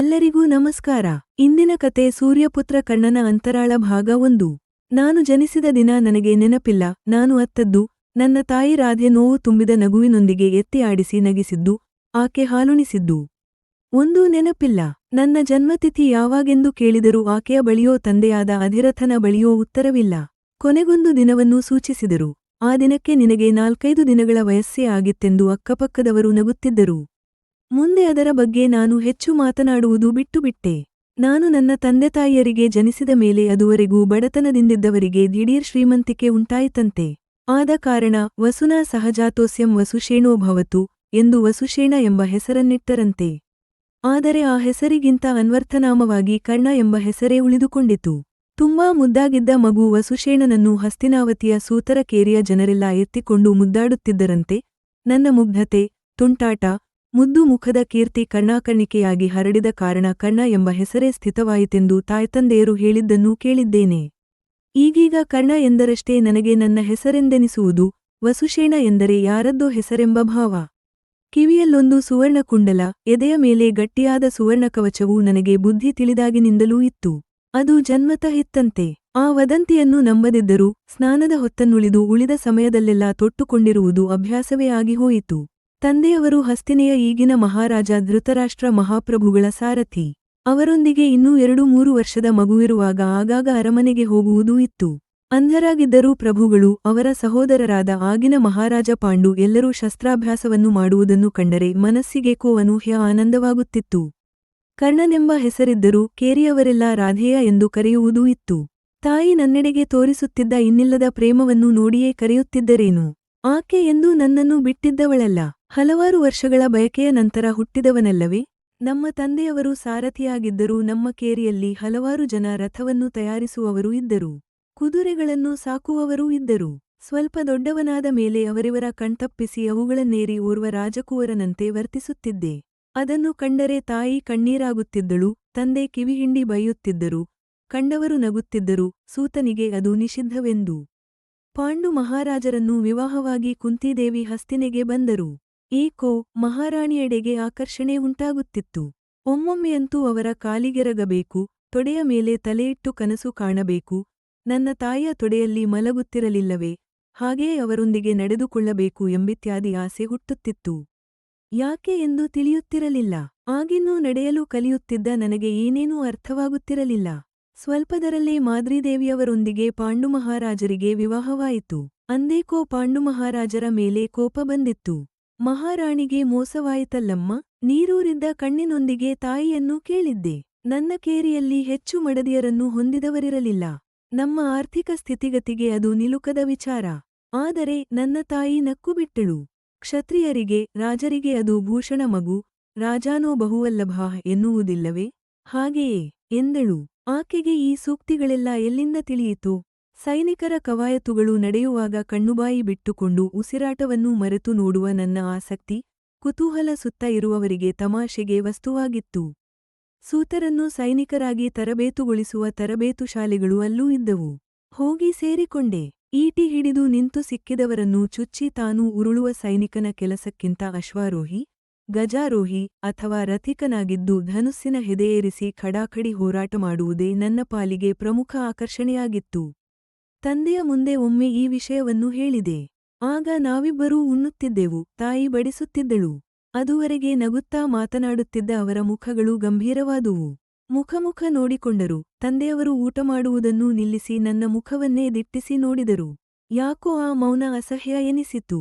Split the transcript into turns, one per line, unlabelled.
ಎಲ್ಲರಿಗೂ ನಮಸ್ಕಾರ. ಇಂದಿನ ಕತೆ ಸೂರ್ಯಪುತ್ರ ಕರ್ಣನ ಅಂತರಾಳ ಭಾಗ 1. ನಾನು ಜನಿಸಿದ ದಿನ ನನಗೆ ನೆನಪಿಲ್ಲ. ನಾನು ಅತ್ತದ್ದು, ನನ್ನ ತಾಯಿ ರಾಧೆ ನೋವು ತುಂಬಿದ ನಗುವಿನೊಂದಿಗೆ ಎತ್ತಿ ಆಡಿಸಿ ನಗಿಸಿದ್ದು, ಆಕೆ ಹಾಲುಣಿಸಿದ್ದು. ಒಂದೂ ನೆನಪಿಲ್ಲ. ನನ್ನ ಜನ್ಮತಿಥಿ ಯಾವಾಗೆಂದು ಕೇಳಿದರೂ ಆಕೆಯ ಬಳಿಯೋ ತಂದೆಯಾದ ಅಧಿರಥನ ಬಳಿಯೋ ಉತ್ತರವಿಲ್ಲ. ಕೊನೆಗೊಂದು ದಿನವನ್ನು ಸೂಚಿಸಿದರು. ಆ ದಿನಕ್ಕೆ ನಿನಗೆ 4-5 ದಿನಗಳ ವಯಸ್ಸೇ ಆಗಿತ್ತೆಂದು ಅಕ್ಕಪಕ್ಕದವರು ನಗುತ್ತಿದ್ದರು. ಮುಂದೆ ಅದರ ಬಗ್ಗೆ ನಾನು ಹೆಚ್ಚು ಮಾತನಾಡುವುದು ಬಿಟ್ಟುಬಿಟ್ಟೆ. ನಾನು ನನ್ನ ತಂದೆತಾಯಿಯರಿಗೆ ಜನಿಸಿದ ಮೇಲೆ ಅದುವರೆಗೂ ಬಡತನದಿಂದಿದ್ದವರಿಗೆ ದಿಢೀರ್ ಶ್ರೀಮಂತಿಕೆ ಉಂಟಾಯಿತಂತೆ. ಆದ ಕಾರಣ ವಸುನಾ ಸಹಜಾತೋಸ್ಯಂ ವಸುಷೇಣೋ ಭವತು ಎಂದು ವಸುಷೇಣ ಎಂಬ ಹೆಸರನ್ನಿಟ್ಟರಂತೆ. ಆದರೆ ಆ ಹೆಸರಿಗಿಂತ ಅನ್ವರ್ಥನಾಮವಾಗಿ ಕರ್ಣ ಎಂಬ ಹೆಸರೇ ಉಳಿದುಕೊಂಡಿತು. ತುಂಬಾ ಮುದ್ದಾಗಿದ್ದ ಮಗು ವಸುಷೇಣನನ್ನು ಹಸ್ತಿನಾವತಿಯ ಸೂತರಕೇರಿಯ ಜನರೆಲ್ಲ ಎತ್ತಿಕೊಂಡು ಮುದ್ದಾಡುತ್ತಿದ್ದರಂತೆ. ನನ್ನ ಮುಗ್ಧತೆ, ತುಂಟಾಟ, ಮುದ್ದು ಮುಖದ ಕೀರ್ತಿ ಕರ್ಣಾಕರ್ಣಿಕೆಯಾಗಿ ಹರಡಿದ ಕಾರಣ ಕರ್ಣ ಎಂಬ ಹೆಸರೇ ಸ್ಥಿತವಾಯಿತೆಂದು ತಾಯ್ತಂದೆಯರು ಹೇಳಿದ್ದನ್ನೂ ಕೇಳಿದ್ದೇನೆ. ಈಗೀಗ ಕರ್ಣ ಎಂದರಷ್ಟೇ ನನಗೆ ನನ್ನ ಹೆಸರೆಂದೆನಿಸುವುದು. ವಸುಷೇಣ ಎಂದರೆ ಯಾರದ್ದೋ ಹೆಸರೆಂಬ ಭಾವ. ಕಿವಿಯಲ್ಲೊಂದು ಸುವರ್ಣಕುಂಡಲ, ಎದೆಯ ಮೇಲೆ ಗಟ್ಟಿಯಾದ ಸುವರ್ಣಕವಚವೂ ನನಗೆ ಬುದ್ಧಿ ತಿಳಿದಾಗಿನಿಂದಲೂ ಇತ್ತು. ಅದು ಜನ್ಮತಃ ಇತ್ತಂತೆ. ಆ ವದಂತಿಯನ್ನು ನಂಬದಿದ್ದರೂ ಸ್ನಾನದ ಹೊತ್ತನ್ನುಳಿದು ಉಳಿದ ಸಮಯದಲ್ಲೆಲ್ಲ ತೊಟ್ಟುಕೊಂಡಿರುವುದು ಅಭ್ಯಾಸವೇ ಆಗಿಹೋಯಿತು. ತಂದೆಯವರು ಹಸ್ತಿನೆಯ ಈಗಿನ ಮಹಾರಾಜ ಧೃತರಾಷ್ಟ್ರ ಮಹಾಪ್ರಭುಗಳ ಸಾರಥಿ. ಅವರೊಂದಿಗೆ ಇನ್ನೂ 2-3 ವರ್ಷದ ಮಗುವಿರುವಾಗ ಆಗಾಗ ಅರಮನೆಗೆ ಹೋಗುವುದೂ ಇತ್ತು. ಅಂಧರಾಗಿದ್ದರೂ ಪ್ರಭುಗಳು, ಅವರ ಸಹೋದರರಾದ ಆಗಿನ ಮಹಾರಾಜ ಪಾಂಡು ಎಲ್ಲರೂ ಶಸ್ತ್ರಾಭ್ಯಾಸವನ್ನು ಮಾಡುವುದನ್ನು ಕಂಡರೆ ಮನಸ್ಸಿಗೇಕೋ ಅನೂಹ್ಯ ಆನಂದವಾಗುತ್ತಿತ್ತು. ಕರ್ಣನೆಂಬ ಹೆಸರಿದ್ದರೂ ಕೇರಿಯವರೆಲ್ಲ ರಾಧೇಯ ಎಂದು ಕರೆಯುವುದೂ ಇತ್ತು. ತಾಯಿ ನನ್ನೆಡೆಗೆ ತೋರಿಸುತ್ತಿದ್ದ ಇನ್ನಿಲ್ಲದ ಪ್ರೇಮವನ್ನು ನೋಡಿಯೇ ಕರೆಯುತ್ತಿದ್ದರೇನು? ಆಕೆ ಎಂದೂ ನನ್ನನ್ನು ಬಿಟ್ಟಿದ್ದವಳಲ್ಲ. ಹಲವಾರು ವರ್ಷಗಳ ಬಯಕೆಯ ನಂತರ ಹುಟ್ಟಿದವನಲ್ಲವೇ? ನಮ್ಮ ತಂದೆಯವರು ಸಾರಥಿಯಾಗಿದ್ದರೂ ನಮ್ಮ ಕೇರಿಯಲ್ಲಿ ಹಲವಾರು ಜನ ರಥವನ್ನು ತಯಾರಿಸುವವರೂ ಇದ್ದರು. ಕುದುರೆಗಳನ್ನು ಸಾಕುವವರೂ ಇದ್ದರು. ಸ್ವಲ್ಪ ದೊಡ್ಡವನಾದ ಮೇಲೆ ಅವರಿವರ ಕಣ್ತಪ್ಪಿಸಿ ಅವುಗಳನ್ನೇರಿ ಓರ್ವ ರಾಜಕುವರನಂತೆ ವರ್ತಿಸುತ್ತಿದ್ದೆ. ಅದನ್ನು ಕಂಡರೆ ತಾಯಿ ಕಣ್ಣೀರಾಗುತ್ತಿದ್ದಳು, ತಂದೆ ಕಿವಿಹಿಂಡಿ ಬೈಯುತ್ತಿದ್ದರು, ಕಂಡವರು ನಗುತ್ತಿದ್ದರು. ಸೂತನಿಗೆ ಅದು ನಿಷಿದ್ಧವೆಂದು. ಪಾಂಡು ಮಹಾರಾಜರನ್ನು ವಿವಾಹವಾಗಿ ಕುಂತಿದೇವಿ ಹಸ್ತಿನೆಗೆ ಬಂದರು. ಏಕೋ ಮಹಾರಾಣಿಯೆಡೆಗೆ ಆಕರ್ಷಣೆ ಉಂಟಾಗುತ್ತಿತ್ತು. ಒಮ್ಮೊಮ್ಮೆಯಂತೂ ಅವರ ಕಾಲಿಗೆರಗಬೇಕು, ತೊಡೆಯ ಮೇಲೆ ತಲೆಯಿಟ್ಟು ಕನಸು ಕಾಣಬೇಕು. ನನ್ನ ತಾಯಿಯ ತೊಡೆಯಲ್ಲಿ ಮಲಗುತ್ತಿರಲಿಲ್ಲವೇ, ಹಾಗೆಯೇ ಅವರೊಂದಿಗೆ ನಡೆದುಕೊಳ್ಳಬೇಕು ಎಂಬಿತ್ಯಾದಿ ಆಸೆ ಹುಟ್ಟುತ್ತಿತ್ತು. ಯಾಕೆ ಎಂದು ತಿಳಿಯುತ್ತಿರಲಿಲ್ಲ. ಆಗಿನ್ನೂ ನಡೆಯಲು ಕಲಿಯುತ್ತಿದ್ದ ನನಗೆ ಏನೇನೂ ಅರ್ಥವಾಗುತ್ತಿರಲಿಲ್ಲ. ಸ್ವಲ್ಪದರಲ್ಲೇ ಮಾದ್ರೀದೇವಿಯವರೊಂದಿಗೆ ಪಾಂಡು ಮಹಾರಾಜರಿಗೆ ವಿವಾಹವಾಯಿತು. ಅಂದೇಕೋ ಪಾಂಡು ಮಹಾರಾಜರ ಮೇಲೆ ಕೋಪ ಬಂದಿತ್ತು. ಮಹಾರಾಣಿಗೆ ಮೋಸವಾಯಿತಲ್ಲಮ್ಮ. ನೀರೂರಿದ್ದ ಕಣ್ಣಿನೊಂದಿಗೆ ತಾಯಿಯನ್ನು ಕೇಳಿದ್ದೆ. ನನ್ನ ಕೇರಿಯಲ್ಲಿ ಹೆಚ್ಚು ಮಡದಿಯರನ್ನು ಹೊಂದಿದವರಿರಲಿಲ್ಲ. ನಮ್ಮ ಆರ್ಥಿಕ ಸ್ಥಿತಿಗತಿಗೆ ಅದು ನಿಲುಕದ ವಿಚಾರ. ಆದರೆ ನನ್ನ ತಾಯಿ ನಕ್ಕುಬಿಟ್ಟಳು. ಕ್ಷತ್ರಿಯರಿಗೆ, ರಾಜರಿಗೆ ಅದು ಭೂಷಣ ಮಗು, ರಾಜಾನೋ ಬಹುವಲ್ಲಭ ಎನ್ನುವುದಿಲ್ಲವೇ? ಹಾಗೆಯೇ ಎಂದಳು. ಆಕೆಗೆ ಈ ಸೂಕ್ತಿಗಳೆಲ್ಲ ಎಲ್ಲಿಂದ ತಿಳಿಯಿತು? ಸೈನಿಕರ ಕವಾಯತುಗಳು ನಡೆಯುವಾಗ ಕಣ್ಣುಬಾಯಿ ಬಿಟ್ಟುಕೊಂಡು ಉಸಿರಾಟವನ್ನೂ ಮರೆತು ನೋಡುವ ನನ್ನ ಆಸಕ್ತಿ, ಕುತೂಹಲ ಸುತ್ತ ಇರುವವರಿಗೆ ತಮಾಷೆಗೆ ವಸ್ತುವಾಗಿತ್ತು. ಸೂತರನ್ನು ಸೈನಿಕರಾಗಿ ತರಬೇತುಗೊಳಿಸುವ ತರಬೇತು ಶಾಲೆಗಳು ಅಲ್ಲೂ ಇದ್ದವು. ಹೋಗಿ ಸೇರಿಕೊಂಡೆ. ಈಟಿ ಹಿಡಿದು ನಿಂತು ಸಿಕ್ಕಿದವರನ್ನು ಚುಚ್ಚಿ ತಾನೂ ಉರುಳುವ ಸೈನಿಕನ ಕೆಲಸಕ್ಕಿಂತ ಅಶ್ವಾರೋಹಿ, ಗಜಾರೋಹಿ ಅಥವಾ ರಥಿಕನಾಗಿದ್ದು ಧನುಸ್ಸಿನ ಹೆದೆಯೇರಿಸಿ ಖಡಾಖಡಿ ಹೋರಾಟ ಮಾಡುವುದೇ ನನ್ನ ಪಾಲಿಗೆ ಪ್ರಮುಖ ಆಕರ್ಷಣೆಯಾಗಿತ್ತು. ತಂದೆಯ ಮುಂದೆ ಒಮ್ಮೆ ಈ ವಿಷಯವನ್ನು ಹೇಳಿದೆ. ಆಗ ನಾವಿಬ್ಬರೂ ಉಣ್ಣುತ್ತಿದ್ದೆವು. ತಾಯಿ ಬಡಿಸುತ್ತಿದ್ದಳು. ಅದುವರೆಗೆ ನಗುತ್ತಾ ಮಾತನಾಡುತ್ತಿದ್ದ ಅವರ ಮುಖಗಳು ಗಂಭೀರವಾದುವು. ಮುಖ ನೋಡಿಕೊಂಡರು. ತಂದೆಯವರು ಊಟ ಮಾಡುವುದನ್ನೂ ನಿಲ್ಲಿಸಿ ನನ್ನ ಮುಖವನ್ನೇ ದಿಟ್ಟಿಸಿ ನೋಡಿದರು. ಯಾಕೋ ಆ ಮೌನ ಅಸಹ್ಯ ಎನಿಸಿತು.